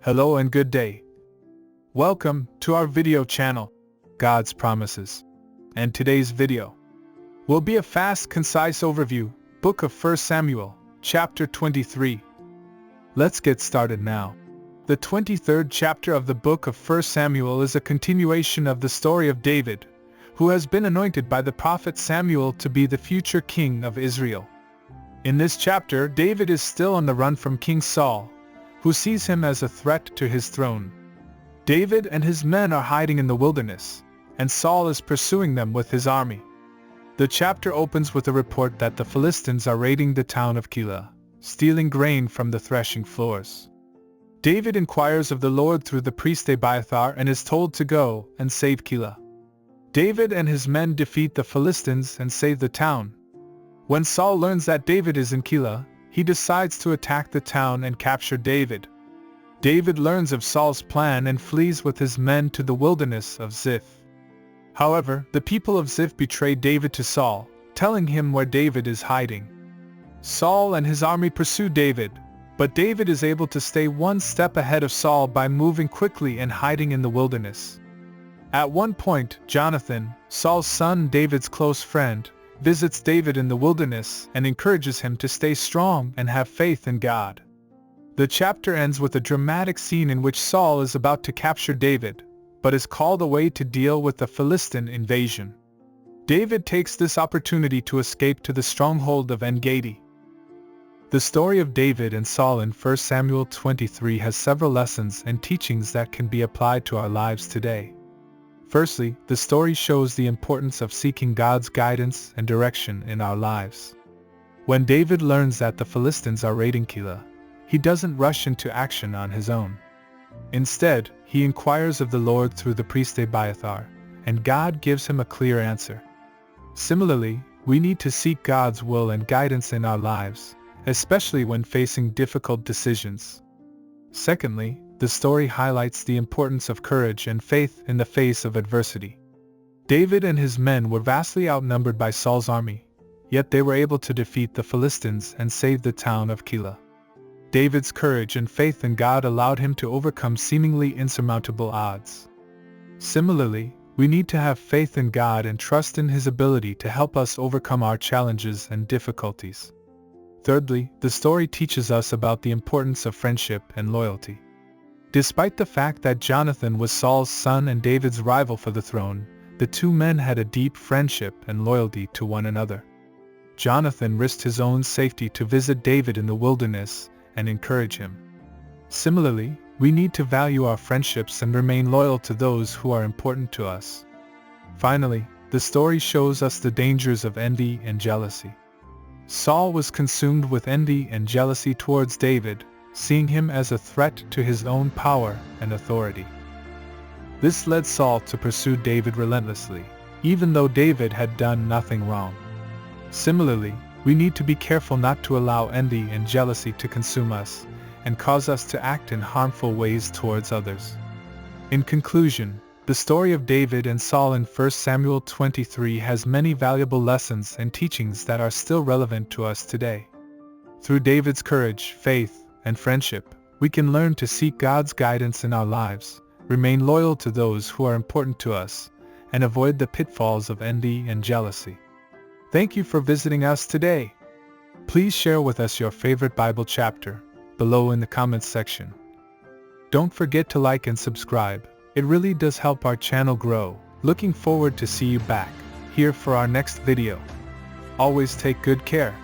Hello and good day. Welcome to our video channel, God's Promises. And today's video will be a fast, concise overview, Book of 1 Samuel, chapter 23. Let's get started now. The 23rd chapter of the book of 1 Samuel is a continuation of the story of David, who has been anointed by the prophet Samuel to be the future king of Israel. In this chapter, David is still on the run from King Saul, who sees him as a threat to his throne. David and his men are hiding in the wilderness, and Saul is pursuing them with his army. The chapter opens with a report that the Philistines are raiding the town of Keilah, stealing grain from the threshing floors. David inquires of the Lord through the priest Abiathar and is told to go and save Keilah. David and his men defeat the Philistines and save the town. When Saul learns that David is in Keilah, he decides to attack the town and capture David. David learns of Saul's plan and flees with his men to the wilderness of Ziph. However, the people of Ziph betray David to Saul, telling him where David is hiding. Saul and his army pursue David, but David is able to stay one step ahead of Saul by moving quickly and hiding in the wilderness. At one point, Jonathan, Saul's son, David's close friend, visits David in the wilderness and encourages him to stay strong and have faith in God. The chapter ends with a dramatic scene in which Saul is about to capture David, but is called away to deal with the Philistine invasion. David takes this opportunity to escape to the stronghold of En-Gedi. The story of David and Saul in 1 Samuel 23 has several lessons and teachings that can be applied to our lives today. Firstly, the story shows the importance of seeking God's guidance and direction in our lives. When David learns that the Philistines are raiding Keilah, he doesn't rush into action on his own. Instead, he inquires of the Lord through the priest Abiathar, and God gives him a clear answer. Similarly, we need to seek God's will and guidance in our lives, especially when facing difficult decisions. Secondly, the story highlights the importance of courage and faith in the face of adversity. David and his men were vastly outnumbered by Saul's army, yet they were able to defeat the Philistines and save the town of Keilah. David's courage and faith in God allowed him to overcome seemingly insurmountable odds. Similarly, we need to have faith in God and trust in His ability to help us overcome our challenges and difficulties. Thirdly, the story teaches us about the importance of friendship and loyalty. Despite the fact that Jonathan was Saul's son and David's rival for the throne, the two men had a deep friendship and loyalty to one another. Jonathan risked his own safety to visit David in the wilderness and encourage him. Similarly, we need to value our friendships and remain loyal to those who are important to us. Finally, the story shows us the dangers of envy and jealousy. Saul was consumed with envy and jealousy towards David, seeing him as a threat to his own power and authority. This led Saul to pursue David relentlessly, even though David had done nothing wrong. Similarly, we need to be careful not to allow envy and jealousy to consume us and cause us to act in harmful ways towards others. In conclusion, the story of David and Saul in 1 Samuel 23 has many valuable lessons and teachings that are still relevant to us today. Through David's courage, faith, and friendship, we can learn to seek God's guidance in our lives, remain loyal to those who are important to us, and avoid the pitfalls of envy and jealousy. Thank you for visiting us today. Please share with us your favorite Bible chapter below in the comments section. Don't forget to like and subscribe. It really does help our channel grow. Looking forward to see you back here for our next video. Always take good care.